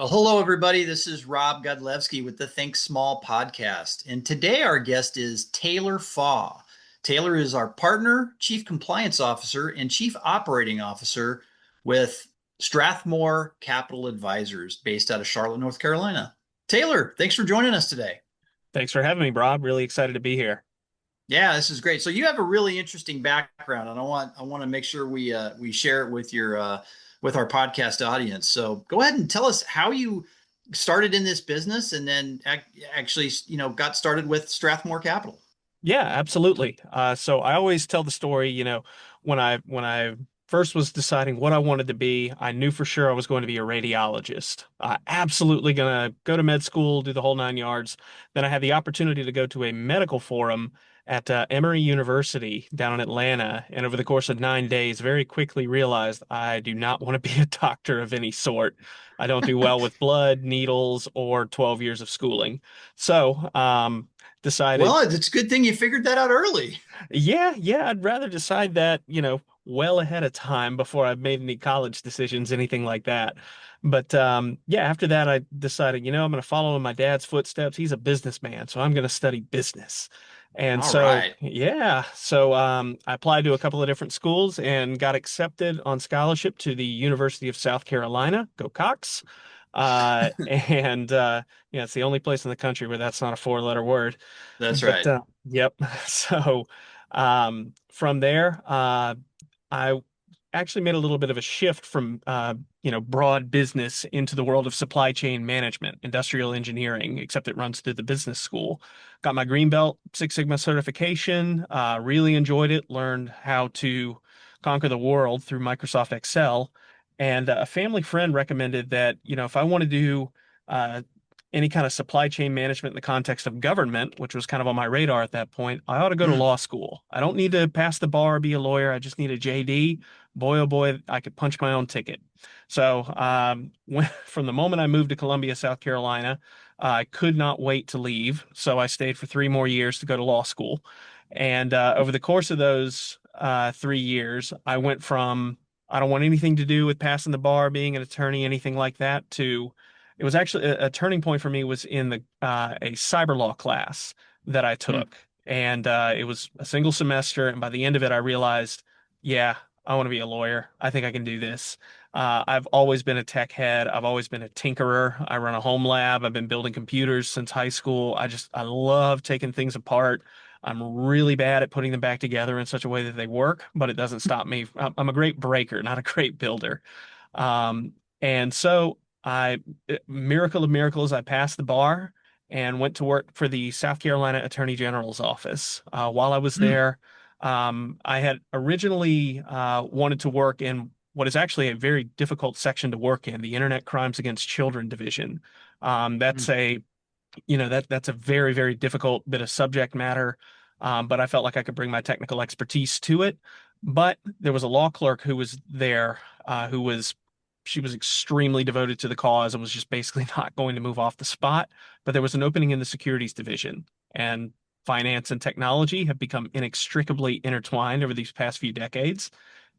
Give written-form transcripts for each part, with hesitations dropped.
Well, hello, everybody. This is Rob Godlewski with the Think Small podcast. And today our guest is Taylor Faw. Taylor is our partner, chief compliance officer, and chief operating officer with Strathmore Capital Advisors based out of Charlotte, North Carolina. Taylor, thanks for joining us today. Thanks for having me, Rob. Really excited to be here. Yeah, this is great. So you have a really interesting background, and I want to make sure we share it with your with our podcast audience. So go ahead and tell us how you started in this business, and then actually got started with Strathmore Capital. Yeah, absolutely. So I always tell the story, when I first was deciding what I wanted to be, I knew for sure I was going to be a radiologist. Absolutely gonna go to med school, do the whole nine yards. Then I had the opportunity to go to a medical forum at Emory University down in Atlanta, and over the course of 9 days, very quickly realized I do not want to be a doctor of any sort. I don't do well with blood, needles, or 12 years of schooling. So, decided Well, it's a good thing you figured that out early. yeah, I'd rather decide that, well ahead of time before I've made any college decisions, anything like that. But yeah, after that, I decided, I'm going to follow in my dad's footsteps. He's a businessman, so I'm going to study business. And All so, right. yeah, so I applied to a couple of different schools and got accepted on scholarship to the University of South Carolina. Go Cox. And yeah, it's the only place in the country where that's not a four-letter word. That's But right. yep. So from there, I actually made a little bit of a shift from broad business into the world of supply chain management, industrial engineering, except it runs through the business school. Got my Green Belt Six Sigma certification. Really enjoyed it. Learned how to conquer the world through Microsoft Excel. And a family friend recommended that, if I want to do uh, any kind of supply chain management in the context of government, which was kind of on my radar at that point, I ought to go to Hmm. law school. I don't need to pass the bar or be a lawyer. I just need a JD. Boy, oh boy, I could punch my own ticket. So, from the moment I moved to Columbia, South Carolina, I could not wait to leave. So I stayed for 3 more years to go to law school. And over the course of those 3 years, I went from I don't want anything to do with passing the bar, being an attorney, anything like that, to it was actually a turning point for me was in the a cyber law class that I Hmm. took, and it was a single semester. And by the end of it, I realized, yeah, I want to be a lawyer. I think I can do this. I've always been a tech head. I've always been a tinkerer. I run a home lab. I've been building computers since high school. I love taking things apart. I'm really bad at putting them back together in such a way that they work, but it doesn't stop me. I'm a great breaker, not a great builder. Um, and so miracle of miracles, I passed the bar and went to work for the South Carolina Attorney General's office. While I was Hmm. there, I had originally wanted to work in what is actually a very difficult section to work in, the Internet Crimes Against Children Division. Hmm. That's a, that's a very, very difficult bit of subject matter. But I felt like I could bring my technical expertise to it. But there was a law clerk who was there, who was she was extremely devoted to the cause and was just basically not going to move off the spot. But there was an opening in the securities division, and finance and technology have become inextricably intertwined over these past few decades.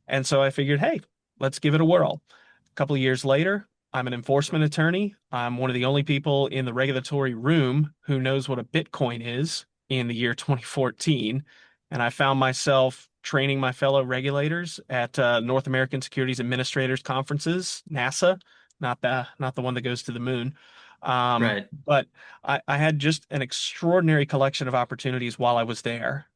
And so I figured, hey, let's give it a whirl. A couple of years later, I'm an enforcement attorney. I'm one of the only people in the regulatory room who knows what a Bitcoin is in the year 2014. And I found myself training my fellow regulators at North American Securities Administrators conferences, NASA, not the one that goes to the moon. Right. But I had just an extraordinary collection of opportunities while I was there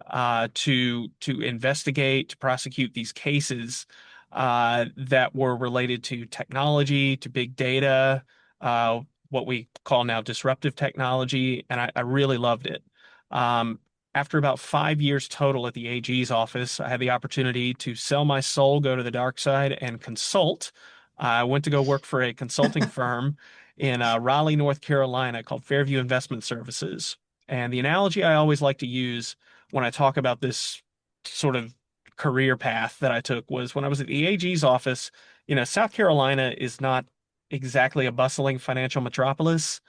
to investigate, to prosecute these cases that were related to technology, to big data, what we call now disruptive technology, and I really loved it. Um, After about 5 years total at the AG's office, I had the opportunity to sell my soul, go to the dark side, and consult. I went to go work for a consulting firm in Raleigh, North Carolina called Fairview Investment Services. And the analogy I always like to use when I talk about this sort of career path that I took was when I was at the AG's office. South Carolina is not exactly a bustling financial metropolis.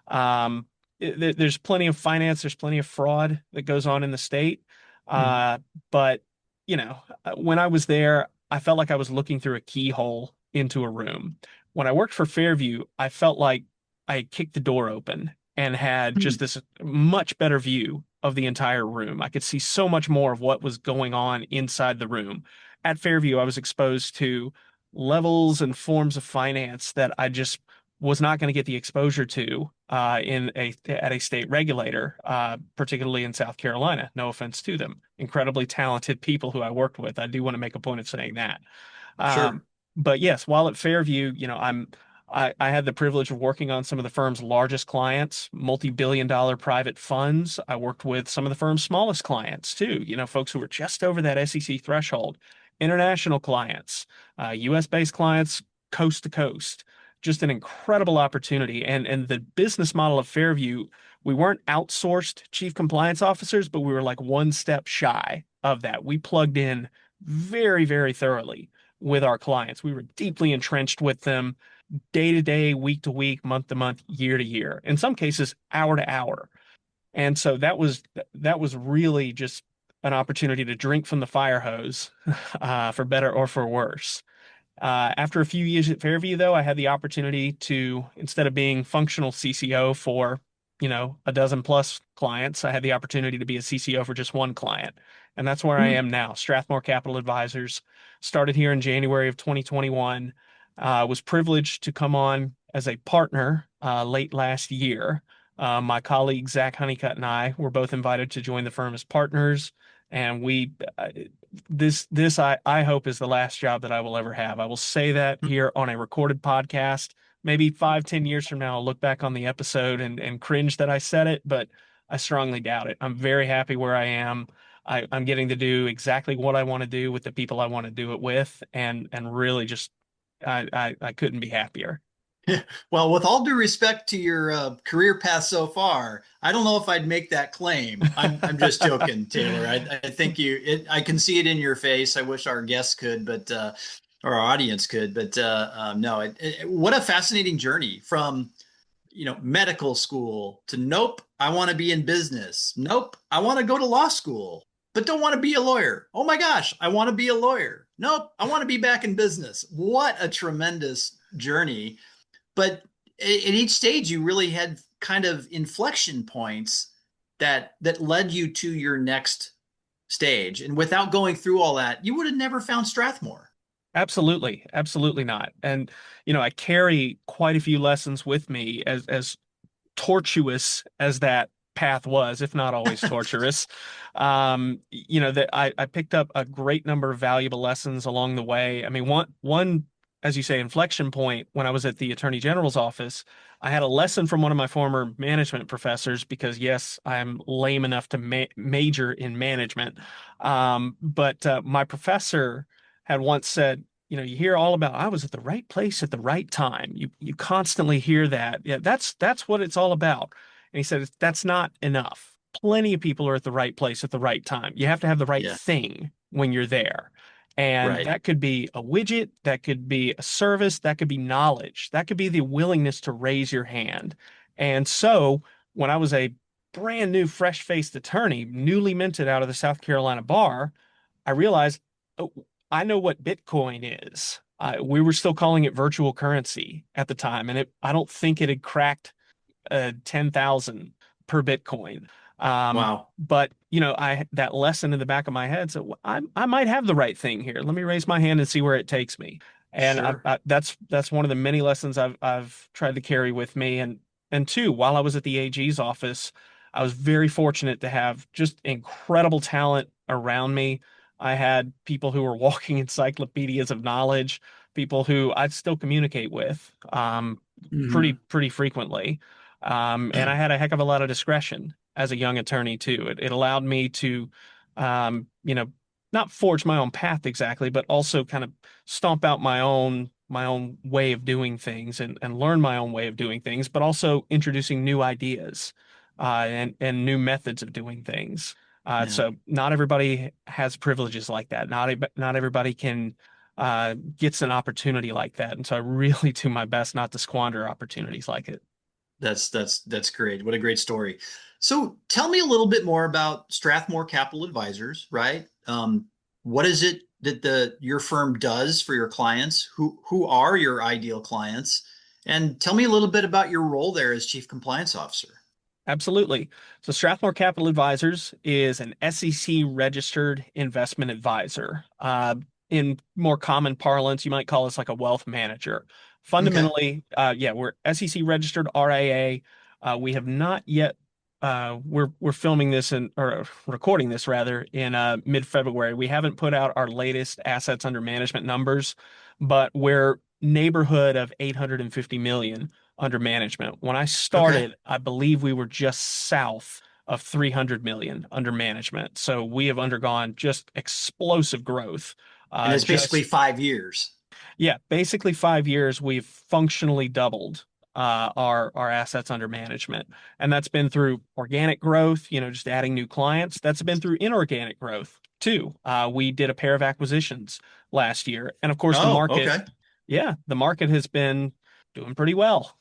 Um, there's plenty of finance, there's plenty of fraud that goes on in the state. Hmm. Uh, but, when I was there, I felt like I was looking through a keyhole into a room. When I worked for Fairview, I felt like I had kicked the door open and had Hmm. just this much better view of the entire room. I could see so much more of what was going on inside the room. At Fairview, I was exposed to levels and forms of finance that I just was not going to get the exposure to in a at a state regulator, particularly in South Carolina. No offense to them, incredibly talented people who I worked with. I do want to make a point of saying that. Um, Sure. but yes, while at Fairview, I had the privilege of working on some of the firm's largest clients, multi-billion dollar private funds. I worked with some of the firm's smallest clients too, folks who were just over that SEC threshold, international clients, US based clients, coast to coast. Just an incredible opportunity. And the business model of Fairview, we weren't outsourced chief compliance officers, but we were like one step shy of that. We plugged in very, very thoroughly with our clients. We were deeply entrenched with them day to day, week to week, month to month, year to year, in some cases, hour to hour. And so that was really just an opportunity to drink from the fire hose, for better or for worse. After a few years at Fairview, though, I had the opportunity to, instead of being functional CCO for, a dozen plus clients, I had the opportunity to be a CCO for just one client. And that's where I Hmm. am now. Strathmore Capital Advisors started here in January of 2021. Was privileged to come on as a partner late last year. My colleague Zach Honeycutt and I were both invited to join the firm as partners, and this I hope is the last job that I will ever have. I will say that here on a recorded podcast. Maybe 5, 10 years from now, I'll look back on the episode and cringe that I said it, but I strongly doubt it. I'm very happy where I am. I'm getting to do exactly what I want to do with the people I want to do it with, and really just I couldn't be happier. Well, with all due respect to your career path so far, I don't know if I'd make that claim. I'm just joking, Taylor. I think I can see it in your face. I wish our guests could, but or our audience could, but no. What a fascinating journey from medical school to nope, I want to be in business. Nope, I want to go to law school, but don't want to be a lawyer. Oh my gosh, I want to be a lawyer. Nope, I want to be back in business. What a tremendous journey. But at each stage, you really had kind of inflection points that led you to your next stage. And without going through all that, you would have never found Strathmore. Absolutely, absolutely not. And I carry quite a few lessons with me, as tortuous as that path was, if not always torturous. That I picked up a great number of valuable lessons along the way. I mean, one, as you say, inflection point when I was at the Attorney General's office. I had a lesson from one of my former management professors because, yes, I'm lame enough to major in management. But my professor had once said, you hear all about I was at the right place at the right time. You constantly hear that. Yeah, that's what it's all about. And he said that's not enough. Plenty of people are at the right place at the right time. You have to have the right Yeah, thing when you're there. And right. that could be a widget, that could be a service, that could be knowledge, that could be the willingness to raise your hand. And so when I was a brand new, fresh-faced attorney, newly minted out of the South Carolina bar, I realized, oh, I know what Bitcoin is. We were still calling it virtual currency at the time, and I don't think it had cracked 10,000 per Bitcoin. Wow. But I that lesson in the back of my head said, "Well, I might have the right thing here. Let me raise my hand and see where it takes me." And Sure. that's one of the many lessons I've tried to carry with me. And two, while I was at the AG's office, I was very fortunate to have just incredible talent around me. I had people who were walking encyclopedias of knowledge, people who I still communicate with Hmm. pretty frequently. And I had a heck of a lot of discretion as a young attorney too. It allowed me to, um, you know, not forge my own path exactly, but also kind of stomp out my own way of doing things and learn my own way of doing things, but also introducing new ideas and new methods of doing things. Yeah. So not everybody has privileges like that. Not everybody can gets an opportunity like that. And so I really do my best not to squander opportunities like it. That's great. What a great story. So tell me a little bit more about Strathmore Capital Advisors, right? what is it that the your firm does for your clients? Who are your ideal clients? And tell me a little bit about your role there as Chief Compliance Officer. Absolutely. So Strathmore Capital Advisors is an SEC registered investment advisor. In more common parlance, you might call us like a wealth manager. Okay. Fundamentally, yeah, we're SEC registered RIA. We have not yet. We're filming this or recording this rather in mid-February. We haven't put out our latest assets under management numbers, but we're neighborhood of 850 million under management. When I Okay. started, I believe we were just south of 300 million under management. So we have undergone just explosive growth. And it's basically Just 5 years. yeah, basically 5 years we've functionally doubled our assets under management, and that's been through organic growth, just adding new clients. That's been through inorganic growth too. We did a pair of acquisitions last year, and of course the Oh, market, okay. yeah, the market has been doing pretty well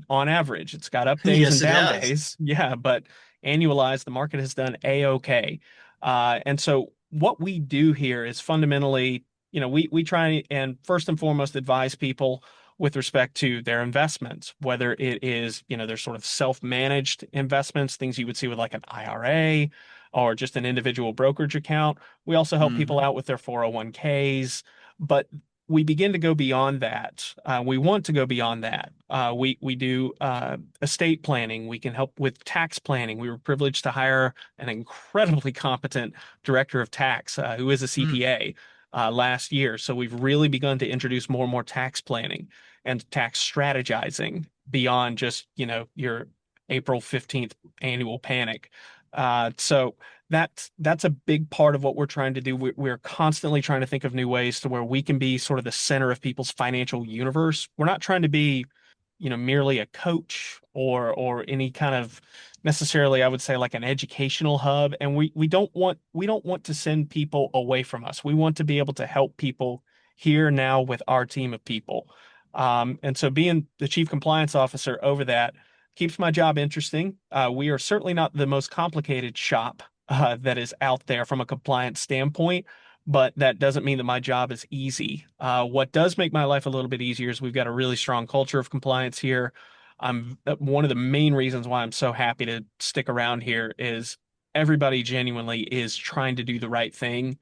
on average. It's got up days Yes, and it down has. days, yeah, but annualized the market has done a-okay. And so what we do here is fundamentally we try and first and foremost advise people with respect to their investments, whether it is, their sort of self-managed investments, things you would see with like an IRA or just an individual brokerage account. We also help people Hmm. out with their 401ks, but we begin to go beyond that. We want to go beyond that. We do estate planning. We can help with tax planning. We were privileged to hire an incredibly competent director of tax who is a Mm. CPA last year. So we've really begun to introduce more and more tax planning and tax strategizing beyond just, your April 15th annual panic. So that's a big part of what we're trying to do. We're constantly trying to think of new ways to where we can be sort of the center of people's financial universe. We're not trying to be, merely a coach or any kind of necessarily, I would say, like an educational hub. And we don't want to send people away from us. We want to be able to help people here now with our team of people. And so being the chief compliance officer over that keeps my job interesting. We are certainly not the most complicated shop that is out there from a compliance standpoint, but that doesn't mean that my job is easy. What does make my life a little bit easier is we've got a really strong culture of compliance here. I'm one of the main reasons why I'm so happy to stick around here is everybody genuinely is trying to do the right thing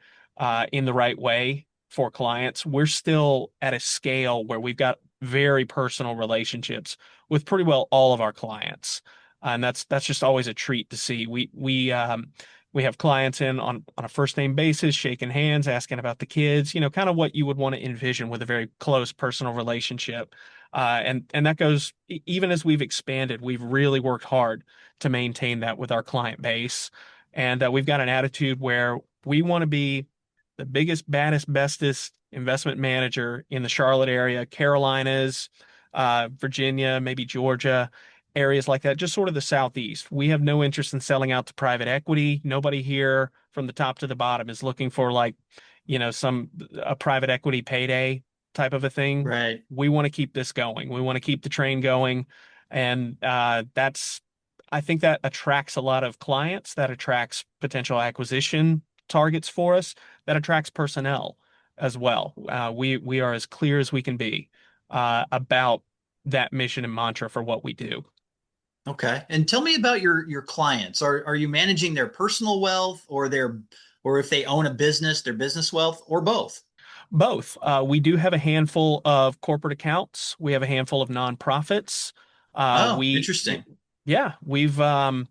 in the right way for clients. We're still at a scale where we've got very personal relationships with pretty well all of our clients. And that's just always a treat to see. We have clients in on a first name basis, shaking hands, asking about the kids, kind of what you would want to envision with a very close personal relationship. And that goes even as we've expanded, we've really worked hard to maintain that with our client base. And we've got an attitude where we want to be the biggest, baddest, bestest investment manager in the Charlotte area, Carolinas, Virginia, maybe Georgia, areas like that, just sort of the Southeast. We have no interest in selling out to private equity. Nobody here from the top to the bottom is looking for like, some a private equity payday type of a thing. Right. We want to keep this going. We want to keep the train going. And I think that attracts a lot of clients, that attracts potential acquisition targets for us, that attracts personnel as well. We are as clear as we can be about that mission and mantra for what we do. Okay. And tell me about your clients. Are you managing their personal wealth or if they own a business, their business wealth, or both? Both. We do have a handful of corporate accounts. We have a handful of nonprofits. Oh, We, interesting. yeah, we've the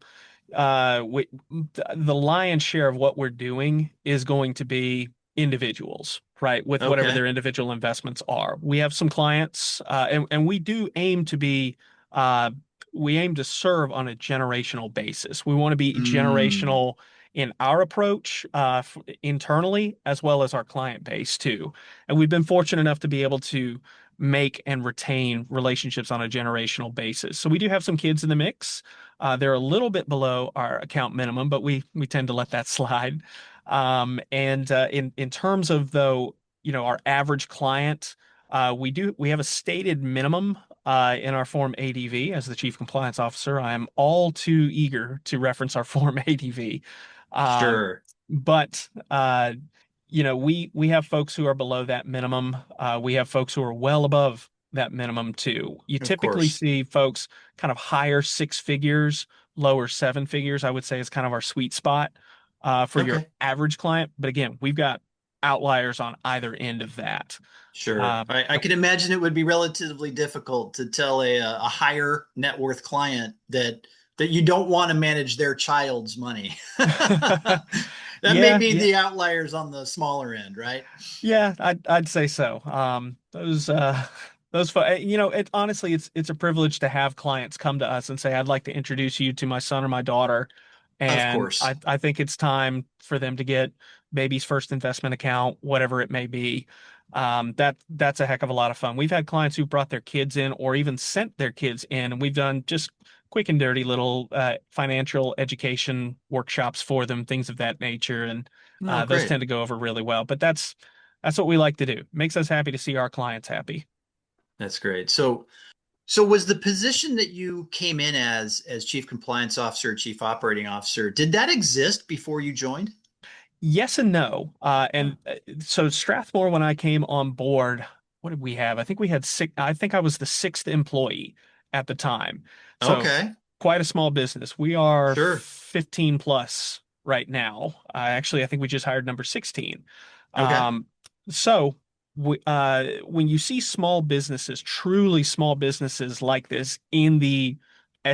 lion's share of what we're doing is going to be individuals, right? With whatever Okay. their individual investments are. We have some clients, and we do aim to be, uh, we aim to serve on a generational basis. We want to be Mm, generational in our approach internally as well as our client base too. And we've been fortunate enough to be able to make and retain relationships on a generational basis. So we do have some kids in the mix. They're a little bit below our account minimum, but we tend to let that slide. And in terms of though, our average client, we have a stated minimum in our Form ADV. As the Chief Compliance Officer, I am all too eager to reference our Form ADV. Um, sure. but we have folks who are below that minimum. We have folks who are well above that minimum too. You Of typically course. see folks kind of higher six figures, lower seven figures, I would say is kind of our sweet spot for your Okay. average client. But again, we've got outliers on either end of that. Sure. Uh, I can imagine it would be relatively difficult to tell a higher net worth client that you don't want to manage their child's money. That may yeah, be yeah, the outliers on the smaller end, right? yeah, I'd say so. It honestly it's a privilege to have clients come to us and say, I'd like to introduce you to my son or my daughter. Of And course. I think it's time for them to get baby's first investment account, whatever it may be. That's a heck of a lot of fun. We've had clients who brought their kids in or even sent their kids in, and we've done just quick and dirty little financial education workshops for them, things of that nature. And Oh, those great. tend to go over really well. But that's what we like to do. Makes us happy to see our clients happy. That's great. So was the position that you came in as chief compliance officer, chief operating officer, did that exist before you joined? Yes and no. Yeah. So Strathmore, when I came on board, what did we have? I think we had six. I think I was the sixth employee at the time. So Okay. quite a small business. We are Sure. 15 plus right now. Actually, I think we just hired number 16. Okay. Um, so when you see small businesses, truly small businesses like this in the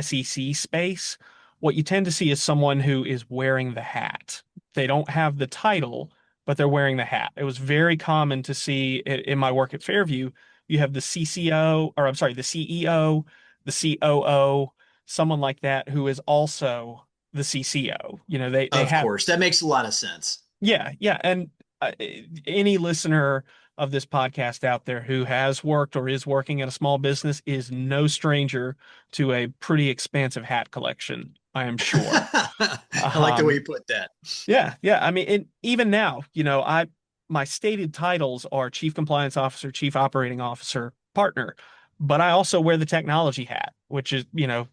SEC space, what you tend to see is someone who is wearing the hat. They don't have the title, but they're wearing the hat. It was very common to see in my work at Fairview, you have the CCO, or I'm sorry, the CEO, the COO, someone like that who is also the CCO. They Of have, course. That makes a lot of sense. yeah, yeah. And any listener of this podcast out there who has worked or is working at a small business is no stranger to a pretty expansive hat collection, I am sure. I like the way Um, you put that. yeah, yeah. I mean, and even now, my stated titles are Chief Compliance Officer, Chief Operating Officer, Partner, but I also wear the technology hat, which is,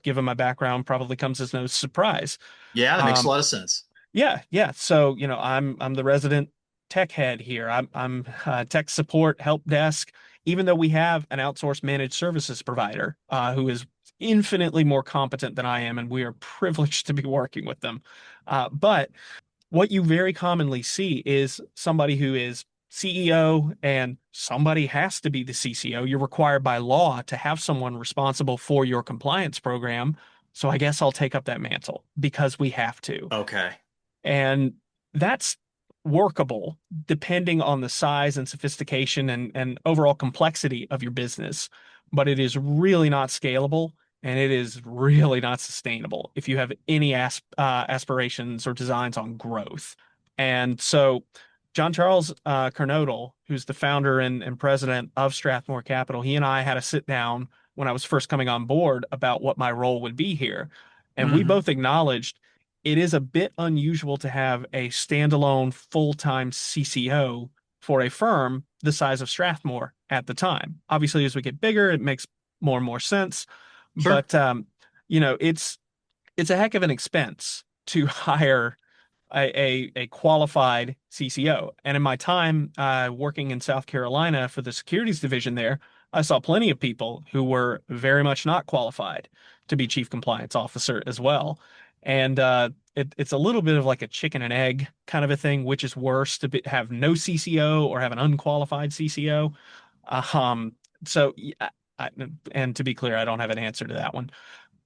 given my background, probably comes as no surprise. Yeah, that makes a Um, lot of sense. yeah, yeah. So, I'm the resident tech head here. I'm tech support help desk, even though we have an outsourced managed services provider who is infinitely more competent than I am, and we are privileged to be working with them. But what you very commonly see is somebody who is CEO and somebody has to be the CCO. You're required by law to have someone responsible for your compliance program. So I guess I'll take up that mantle because we have to. Okay. And that's workable depending on the size and sophistication and overall complexity of your business. But it is really not scalable and it is really not sustainable if you have any aspirations or designs on growth. And so, John Charles Kernodle, who's the founder and president of Strathmore Capital, he and I had a sit down when I was first coming on board about what my role would be here. And we Hmm. both acknowledged it is a bit unusual to have a standalone full-time CCO for a firm the size of Strathmore at the time. Obviously, as we get bigger, it makes more and more sense. Sure. But it's a heck of an expense to hire a qualified CCO. And in my time working in South Carolina for the securities division there, I saw plenty of people who were very much not qualified to be chief compliance officer as well. And it's a little bit of like a chicken and egg kind of a thing, which is worse have no CCO or have an unqualified CCO. Um, so, and to be clear, I don't have an answer to that one.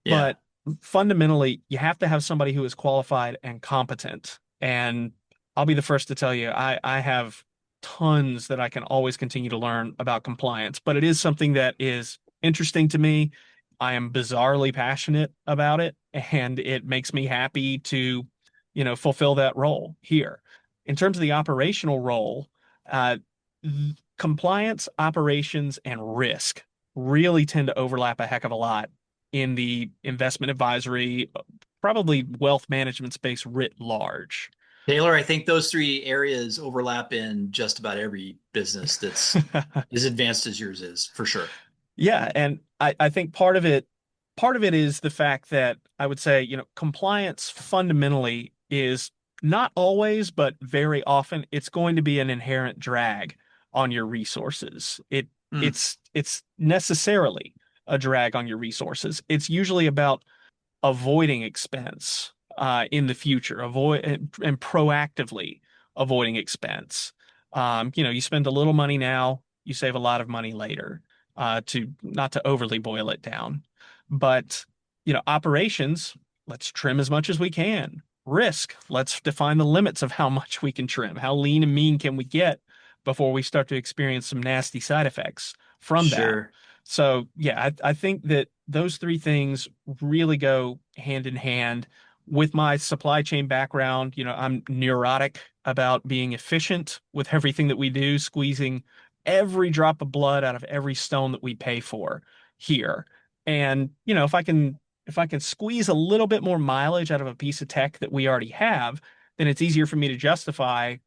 Yeah. But fundamentally, you have to have somebody who is qualified and competent. And I'll be the first to tell you, I have tons that I can always continue to learn about compliance, but it is something that is interesting to me. I am bizarrely passionate about it, and it makes me happy to, fulfill that role here. In terms of the operational role, uh, compliance, operations, and risk really tend to overlap a heck of a lot in the investment advisory, probably wealth management space writ large. Taylor, I think those three areas overlap in just about every business that's as advanced as yours is, for sure. Yeah, and I think part of it is the fact that I would say, compliance fundamentally is Not always, but very often, it's going to be an inherent drag on your resources. Hmm. It's necessarily a drag on your resources. It's usually about avoiding expense in the future, avoid and proactively avoiding expense. You spend a little money now, you save a lot of money later. To not to overly boil it down, but operations, let's trim as much as we can. Risk, let's define the limits of how much we can trim. How lean and mean can we get before we start to experience some nasty side effects from that? Sure. So yeah, I think that those three things really go hand in hand. With my supply chain background, I'm neurotic about being efficient with everything that we do, squeezing every drop of blood out of every stone that we pay for here. And, if I can squeeze a little bit more mileage out of a piece of tech that we already have, then it's easier for me to justify,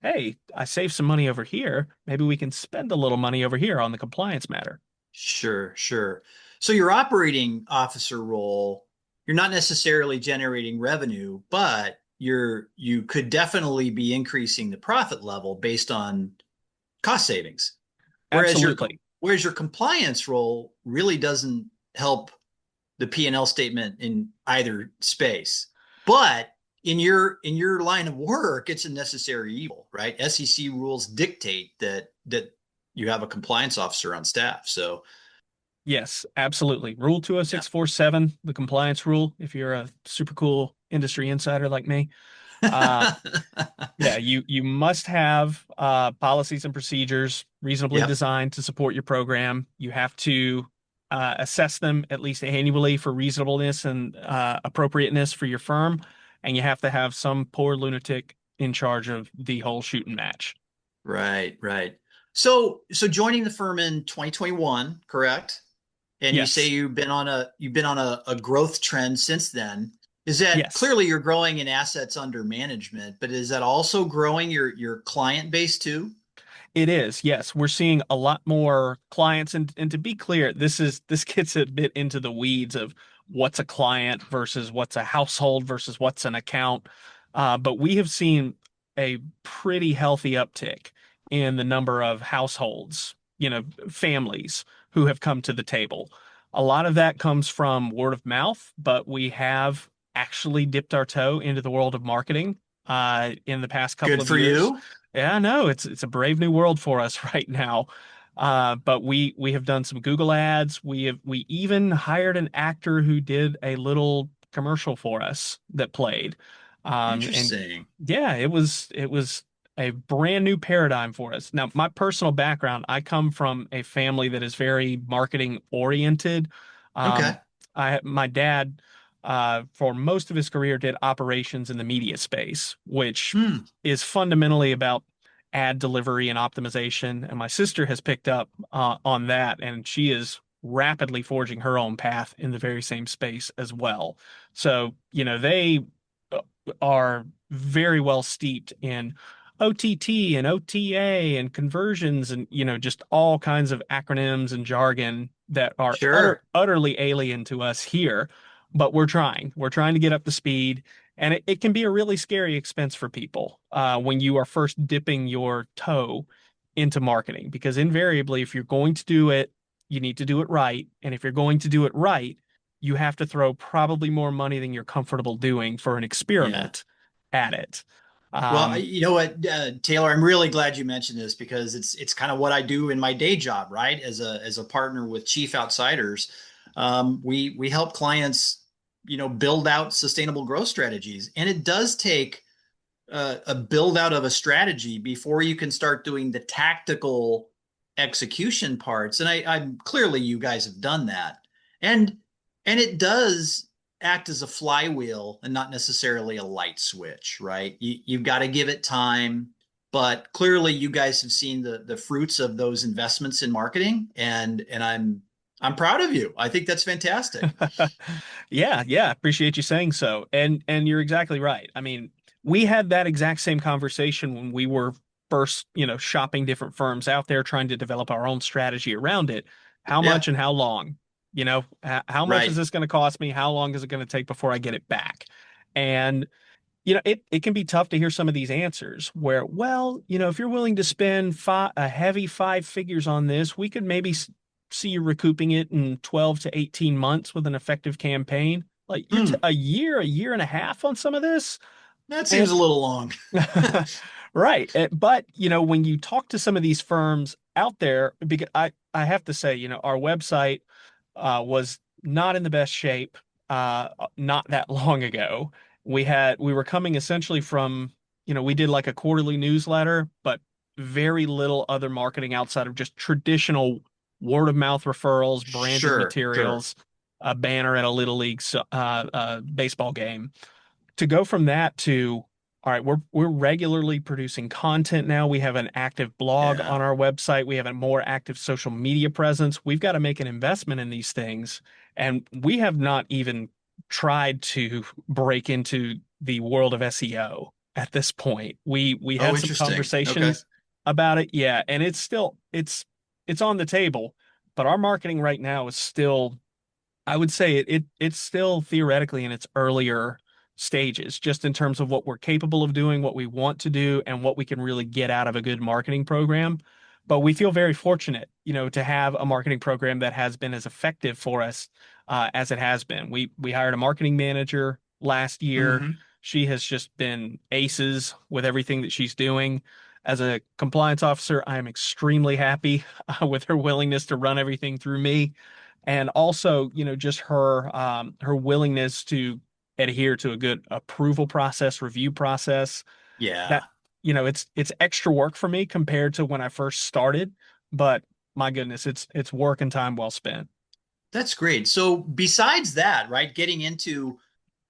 hey, I saved some money over here. Maybe we can spend a little money over here on the compliance matter. Sure, sure. So your operating officer role, you're not necessarily generating revenue, but you could definitely be increasing the profit level based on cost savings. Whereas your Absolutely. whereas your compliance role really doesn't help the P&L statement in either space. But in your line of work, it's a necessary evil, right? SEC rules dictate that you have a compliance officer on staff. So Yes, absolutely. Rule yeah. 20647, the compliance rule, if you're a super cool industry insider like me. Uh, yeah, you must have policies and procedures reasonably Yep. designed to support your program. You have to assess them at least annually for reasonableness and appropriateness for your firm, and you have to have some poor lunatic in charge of the whole shooting match. Right, right. So joining the firm in 2021, correct? And you say Yes, you've been on a growth trend since then. Is that yes. clearly you're growing in assets under management, but is that also growing your client base too? It is, yes. We're seeing a lot more clients, and to be clear, this gets a bit into the weeds of what's a client versus what's a household versus what's an account. But we have seen a pretty healthy uptick in the number of households, families who have come to the table. A lot of that comes from word of mouth, but we have actually dipped our toe into the world of marketing in the past couple Good of for years. you. Yeah, no, it's a brave new world for us right now. But we have done some Google ads. We even hired an actor who did a little commercial for us that played. And Interesting. yeah, it was a brand new paradigm for us. Now, my personal background, I come from a family that is very marketing oriented. Okay. Um, my dad, for most of his career, did operations in the media space, which Hmm. is fundamentally about ad delivery and optimization. And my sister has picked up on that, and she is rapidly forging her own path in the very same space as well. So, they uh, are very well steeped in OTT and OTA and conversions and, just all kinds of acronyms and jargon that are Sure. utterly alien to us here. But we're trying. We're trying to get up to speed. And it can be a really scary expense for people when you are first dipping your toe into marketing, because invariably, if you're going to do it, you need to do it right. And if you're going to do it right, you have to throw probably more money than you're comfortable doing for an Yeah. experiment at it. Well, Um, you know what, Taylor, I'm really glad you mentioned this because it's kind of what I do in my day job, right? As a partner with Chief Outsiders, we help clients, build out sustainable growth strategies, and it does take a build out of a strategy before you can start doing the tactical execution parts. And I'm clearly you guys have done that, and it does act as a flywheel and not necessarily a light switch, right? You've got to give it time, but clearly you guys have seen the fruits of those investments in marketing, and I'm proud of you. I think that's fantastic. yeah, yeah, appreciate you saying so. And you're exactly right. I mean, we had that exact same conversation when we were first, shopping different firms out there trying to develop our own strategy around it. How Yeah, much and how long? How much is right. this going to cost me? How long is it going to take before I get it back? And it can be tough to hear some of these answers where, well, if you're willing to spend a heavy five figures on this, we could maybe see you recouping it in 12 to 18 months with an effective campaign. Like Hmm, a year and a half on some of this. that seems And a little long. right. But, when you talk to some of these firms out there, because I have to say, our website was not in the best shape not that long ago. We were coming essentially from, we did like a quarterly newsletter, but very little other marketing outside of just traditional word of mouth referrals, branded Sure, sure. materials, a banner at a little league baseball game. To go from that to, all right, we're regularly producing content now. We have an active blog Yeah. on our website. We have a more active social media presence. We've got to make an investment in these things. And we have not even tried to break into the world of SEO at this point. We Oh, had some interesting. Okay. conversations about it, yeah, and it's on the table, but our marketing right now is still, I would say it's still theoretically in its earlier stages, just in terms of what we're capable of doing, what we want to do, and what we can really get out of a good marketing program. But we feel very fortunate, to have a marketing program that has been as effective for us as it has been. We hired a marketing manager last year. Hmm. She has just been aces with everything that she's doing. As a compliance officer, I am extremely happy with her willingness to run everything through me, and also just her willingness to adhere to a good approval process, review process. Yeah. That it's extra work for me compared to when I first started, but my goodness, it's work and time well spent. That's great. So besides that, right, getting into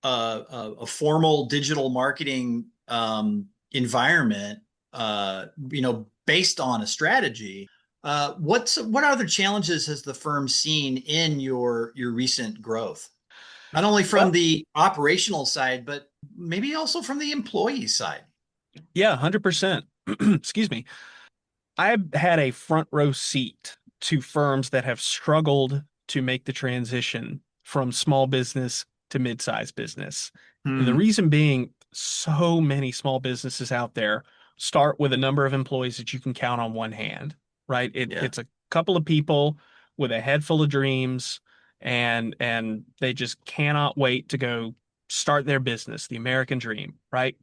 a formal digital marketing environment, based on a strategy, what other challenges has the firm seen in your recent growth? Not only from Well, the operational side, but maybe also from the employee side. yeah, 100%. Excuse me. I've had a front row seat to firms that have struggled to make the transition from small business to mid-sized business. And the Hmm. reason being, so many small businesses out there start with a number of employees that you can count on one hand, right? Yeah. It's a couple of people with a head full of dreams, and they just cannot wait to go start their business, the American dream, right?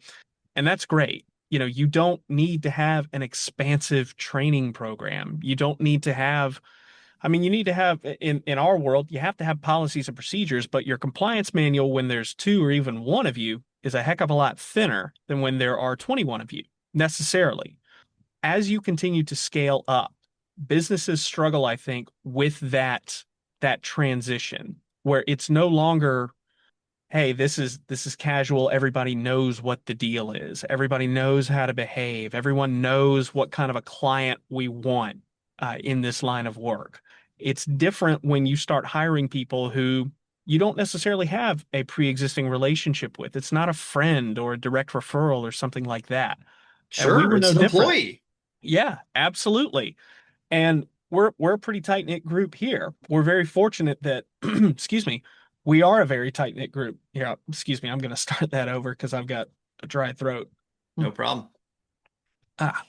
And that's great. You don't need to have an expansive training program. You don't need to have, I mean, you need to have, in our world, you have to have policies and procedures, but your compliance manual, when there's two or even one of you, is a heck of a lot thinner than when there are 21 of you, necessarily. As you continue to scale up, businesses struggle, I think, with that transition where it's no longer, hey, this is casual. Everybody knows what the deal is. Everybody knows how to behave. Everyone knows what kind of a client we want in this line of work. It's different when you start hiring people who you don't necessarily have a pre-existing relationship with. It's not a friend or a direct referral or something like that. And we Sure, were it's no an different. employee. Yeah, absolutely. And we're a pretty tight knit group here. We're very fortunate that, excuse me, we are a very tight knit group. Yeah, excuse me, I'm going to start that over because I've got a dry throat. No problem. Ah,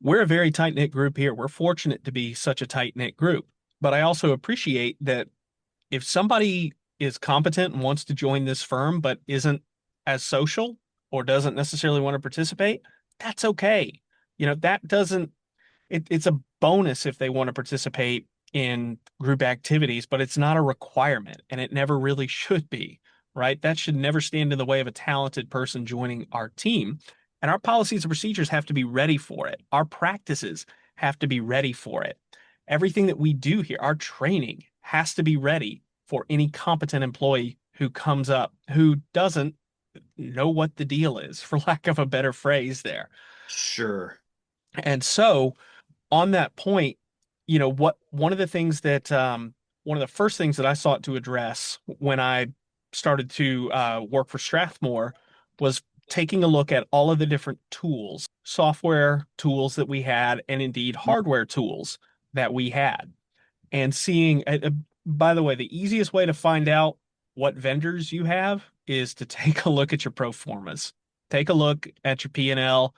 we're a very tight knit group here. We're fortunate to be such a tight knit group. But I also appreciate that if somebody is competent and wants to join this firm but isn't as social or doesn't necessarily want to participate, that's okay. That doesn't it's a bonus if they want to participate in group activities, but it's not a requirement, and it never really should be, right? That should never stand in the way of a talented person joining our team. And our policies and procedures have to be ready for it. Our practices have to be ready for it. Everything that we do here, our training has to be ready for any competent employee who comes up who doesn't know what the deal is, for lack of a better phrase there. Sure. And so, on that point, what one of the first things that I sought to address when I started to work for Strathmore was taking a look at all of the different tools, software tools that we had, and indeed hardware tools that we had, and seeing. By the way, the easiest way to find out what vendors you have is to take a look at your pro formas. Take a look at your P&L,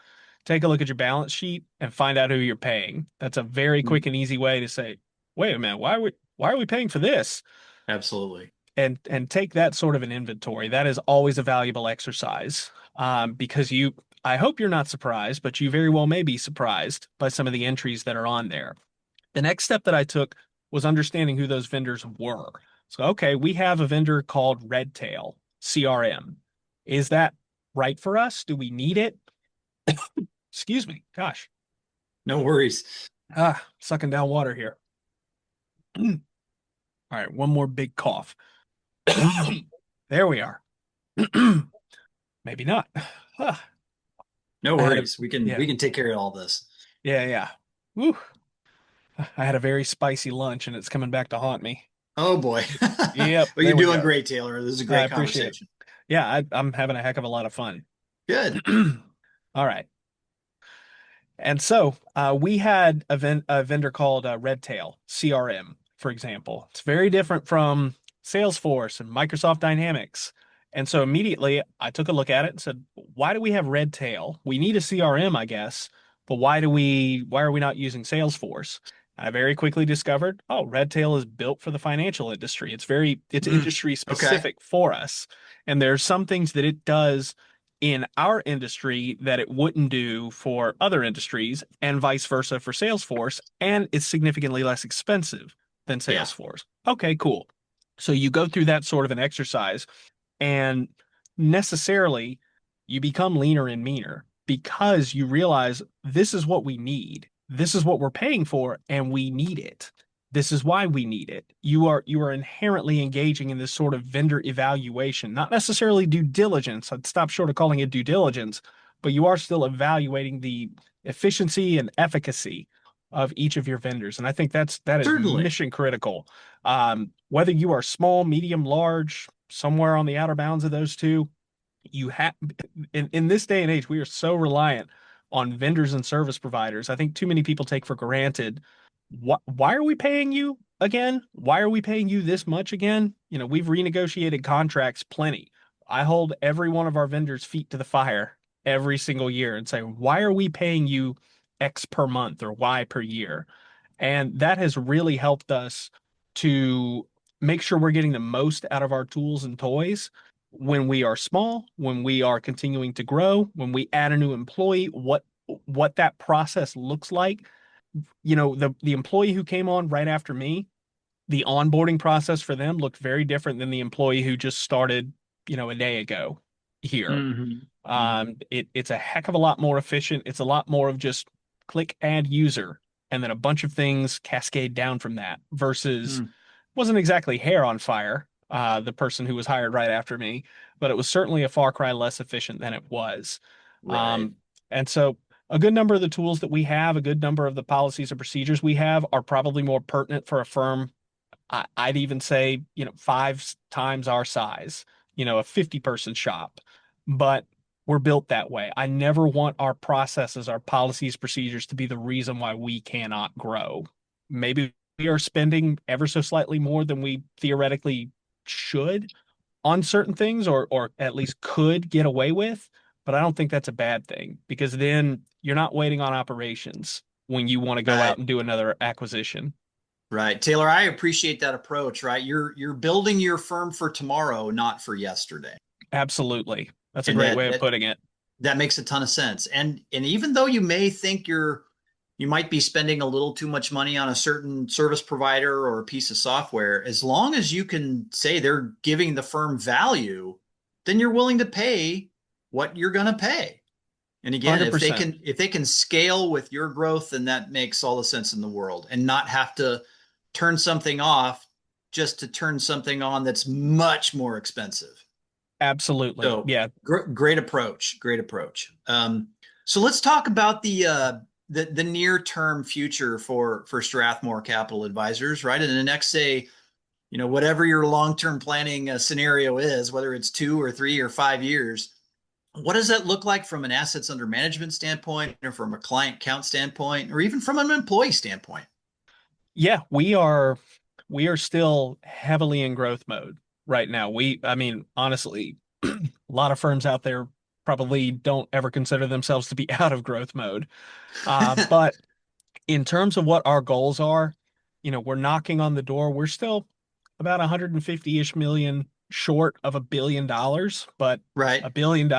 take a look at your balance sheet, and find out who you're paying. That's a very quick and easy way to say, wait a minute, why are we paying for this? Absolutely. And take that sort of an inventory. That is always a valuable exercise, because I hope you're not surprised, but you very well may be surprised by some of the entries that are on there. The next step that I took was understanding who those vendors were. So, okay, we have a vendor called Redtail CRM. Is that right for us? Do we need it? Excuse me. Gosh. No worries. Sucking down water here. All right, one more big cough. There we are. Maybe not. No I had a worries. yeah, We can take care of all this. yeah. Woo. I had a very spicy lunch and it's coming back to haunt me. Oh boy. Yep, Well, you're there we doing go. great, Taylor. This is a I great appreciate it. conversation. Yeah, I'm having a heck of a lot of fun. Good. All right. And so we had a vendor called Redtail CRM, for example. It's very different from Salesforce and Microsoft Dynamics. And so immediately I took a look at it and said, why do we have Redtail? We need a CRM, I guess, but why are we not using Salesforce? I very quickly discovered, oh, Redtail is built for the financial industry. It's Mm, industry okay. specific for us. And there's some things that it does in our industry that it wouldn't do for other industries, and vice versa for Salesforce, and it's significantly less expensive than Yeah. Salesforce. Okay, cool. So you go through that sort of an exercise, and necessarily you become leaner and meaner because you realize this is what we need. This is what we're paying for, and we need it. This is why we need it. You are inherently engaging in this sort of vendor evaluation, not necessarily due diligence. I'd stop short of calling it due diligence, but you are still evaluating the efficiency and efficacy of each of your vendors. And I think that is Certainly. mission critical. Whether you are small, medium, large, somewhere on the outer bounds of those two, you have in this day and age, we are so reliant on vendors and service providers. I think too many people take for granted why are we paying you again? Why are we paying you this much again? We've renegotiated contracts plenty. I hold every one of our vendors' feet to the fire every single year and say, why are we paying you X per month or Y per year? And that has really helped us to make sure we're getting the most out of our tools and toys when we are small, when we are continuing to grow, when we add a new employee, what that process looks like. The employee who came on right after me, the onboarding process for them looked very different than the employee who just started, a day ago here. Hmm. Hmm. It's a heck of a lot more efficient. It's a lot more of just click add user and then a bunch of things cascade down from that versus Mm. wasn't exactly hair on fire, the person who was hired right after me, but it was certainly a far cry less efficient than it was. Right. Um, and so a good number of the tools that we have, a good number of the policies and procedures we have are probably more pertinent for a firm. I'd even say, five times our size, a 50-person shop, but we're built that way. I never want our processes, our policies, procedures to be the reason why we cannot grow. Maybe we are spending ever so slightly more than we theoretically should on certain things or at least could get away with, but I don't think that's a bad thing because then you're not waiting on operations when you want to go out Right. and do another acquisition. Right. Taylor, I appreciate that approach, right? You're building your firm for tomorrow, not for yesterday. Absolutely. That's a And great that way of that putting it. that makes a ton of sense. And even though you may think you might be spending a little too much money on a certain service provider or a piece of software, as long as you can say they're giving the firm value, then you're willing to pay what you're going to pay. And again, 100%. if they can scale with your growth, then that makes all the sense in the world and not have to turn something off just to turn something on that's much more expensive. Absolutely. So Yeah. great approach. Great approach. So let's talk about the near term future for Strathmore Capital Advisors, right? In the next, say, whatever your long term planning scenario is, whether it's 2 or 3 or 5 years, what does that look like from an assets under management standpoint, or from a client count standpoint, or even from an employee standpoint? Yeah, we are still heavily in growth mode right now. I mean, honestly, A lot of firms out there probably don't ever consider themselves to be out of growth mode. But in terms of what our goals are, we're knocking on the door. We're still about 150-ish million short of $1 billion, but Right. $1 billion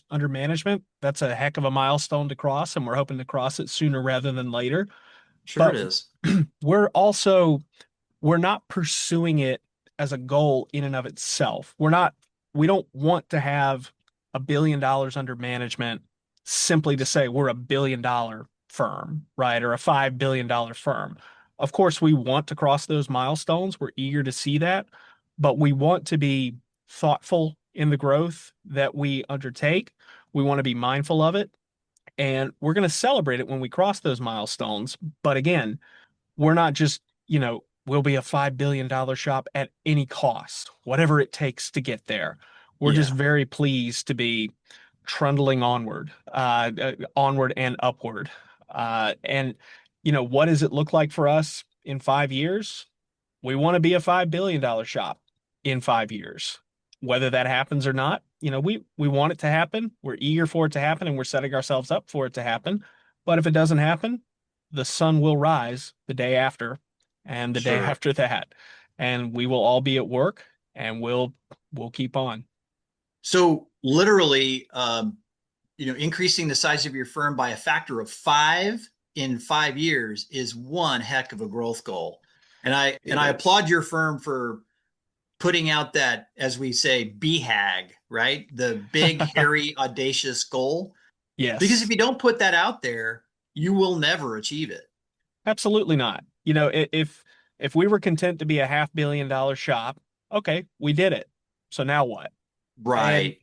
under management, that's a heck of a milestone to cross, and we're hoping to cross it sooner rather than later. Sure it But is. we're also we're not pursuing it as a goal in and of itself. We don't want to have $1 billion under management simply to say we're $1 billion firm, right? Or a $5 billion firm. Of course, we want to cross those milestones. We're eager to see that, but we want to be thoughtful in the growth that we undertake. We want to be mindful of it, and we're going to celebrate it when we cross those milestones. But again, we're not just, we'll be a $5 billion shop at any cost, whatever it takes to get there. We're just Yeah. very pleased to be trundling onward and upward. And, what does it look like for us in 5 years? We want to be a $5 billion shop in 5 years. Whether that happens or not, we want it to happen. We're eager for it to happen, and we're setting ourselves up for it to happen. But if it doesn't happen, the sun will rise the day after and the day Sure. after that, and we will all be at work, and we'll keep on. So literally, increasing the size of your firm by a factor of five in 5 years is one heck of a growth goal. And It I is. applaud your firm for putting out that, as we say, BHAG, right? The big, hairy, audacious goal. Because if Yes, you don't put that out there, you will never achieve it. absolutely not. If we were content to be a $500 million shop, okay, we did it. So now what? And Right.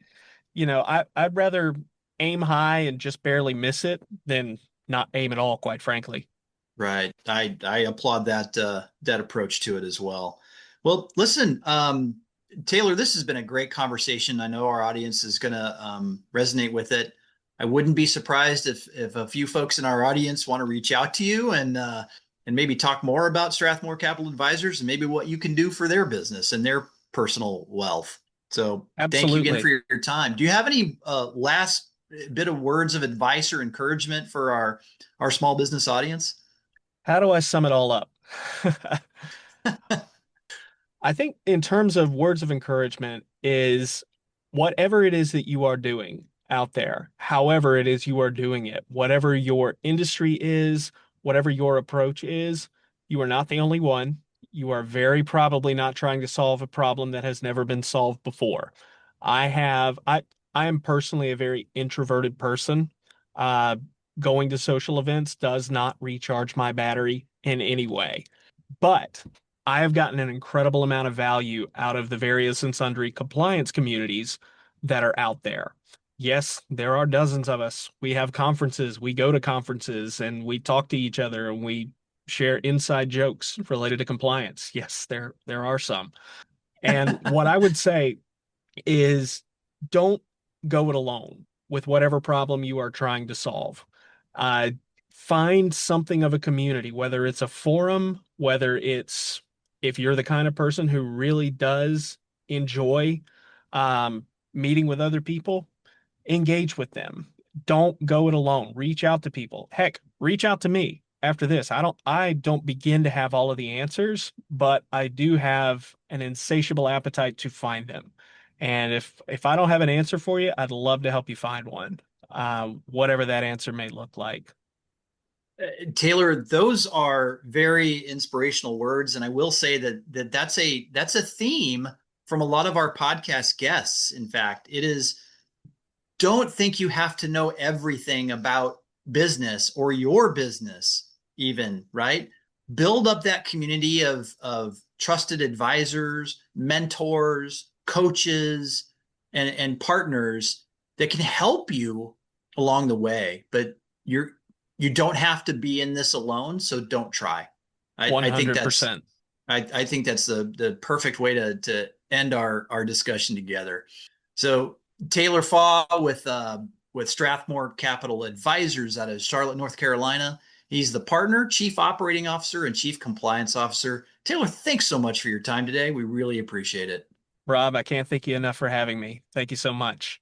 I'd rather aim high and just barely miss it than not aim at all, quite frankly. Right. I applaud that approach to it as well. Well, listen, Taylor, this has been a great conversation. I know our audience is going to resonate with it. I wouldn't be surprised if a few folks in our audience want to reach out to you and maybe talk more about Strathmore Capital Advisors and maybe what you can do for their business and their personal wealth. So thank you again for Absolutely. your time. Do you have any last bit of words of advice or encouragement for our small business audience? How do I sum it all up? I think in terms of words of encouragement is whatever it is that you are doing out there, however it is you are doing it, whatever your industry is, whatever your approach is, you are not the only one. You are very probably not trying to solve a problem that has never been solved before. I have I am personally a very introverted person. Uh, Going to social events does not recharge my battery in any way. But I have gotten an incredible amount of value out of the various and sundry compliance communities that are out there. Yes, there are dozens of us. We have conferences, we go to conferences, and we talk to each other, and we share inside jokes related to compliance. Yes, there are some. And what I would say is don't go it alone with whatever problem you are trying to solve. Uh, Find something of a community, whether it's a forum, whether it's if you're the kind of person who really does enjoy meeting with other people, engage with them. Don't go it alone. Reach out to people. Heck, reach out to me after this. I don't begin to have all of the answers, but I do have an insatiable appetite to find them. And if I don't have an answer for you, I'd love to help you find one. Whatever that answer may look like. Taylor, those are very inspirational words, and I will say that's a theme from a lot of our podcast guests. In fact, it is don't think you have to know everything about business or your business, even, right? Build up that community of trusted advisors, mentors, coaches, and partners that can help you along the way. But you don't have to be in this alone, so don't try. I think that's 100%. I think that's the perfect way to end our discussion together. So Taylor Faw with Strathmore Capital Advisors out of Charlotte, North Carolina. He's the partner, chief operating officer, and chief compliance officer. Taylor, thanks so much for your time today. We really appreciate it. Rob, I can't thank you enough for having me. Thank you so much.